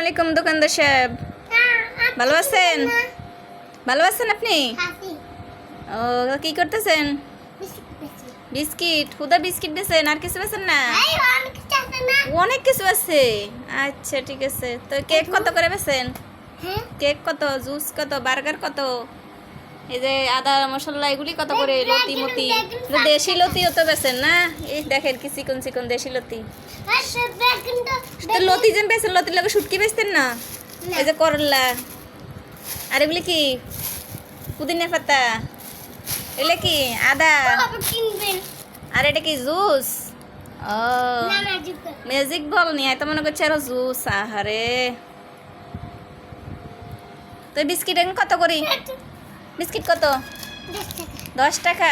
আলাইকুম দোকানদার সাহেব, ভালো আছেন? ভালো আছেন আপনি? ও, কি করতেছেন? বিস্কিট, হুদা বিস্কিট বেছেন, আর কিছু বেছেন না? অনেক কিছু আছে। আচ্ছা ঠিক আছে, তো কেক কত করে বেছেন? কেক কত, জুস কত, বার্গার কত, এই যে আদা মশলা এগুলি কত করে? লতি মতি, দেশি লতিও তো বেছেন না? এই দেখেন কি চিকন চিকন দেশি লতি। তো লতি যে বেছেন, লতির লগে শুটকি বেচতেন না? এই যে করলা, আর এগুলি কি? পুদিনা পাতা, এগুলো কি? আদা। আর এটা কি? জুস। ও, ম্যাজিক বল নিয়ে তো মনে করছে আরো জুস। আহারে, তো বিস্কিট এখন কত করি? বিস্কিট কত? 10 টাকা।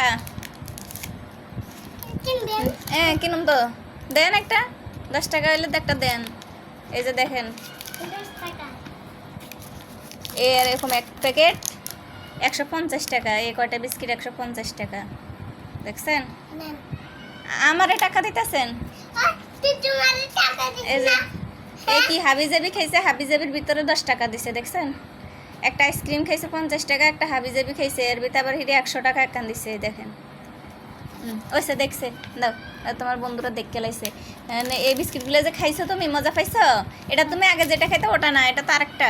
হ্যাঁ কিনুম তো, দেন একটা। 10 টাকা হইলে একটা দেন। এই যে দেখেন, এরকম এক প্যাকেট 150 টাকা। এই কয়টা বিস্কিট 150 টাকা। দেখছেন? আমারে টাকা দিতেছেন? এই যে এই কি হাবিজাবি খাইছে, হাবিজাবির ভিতরে 10 টাকা দিছে। দেখছেন? একটা আইসক্রিম খাইছে 50 টাকা, একটা হাবিজাবি খাইছে এর ভিতরে আবার হিরে 100 টাকা একখান দিছে। দেখেন, ওইসে দেখছে। দাও, তোমার বন্ধুরা দেখতে লাইছে। এই বিস্কিটগুলো যে খাইছো তুমি, মজা পাইছো? এটা তুমি আগে যেটা খাইতো ওটা না, এটা তো আরেকটা।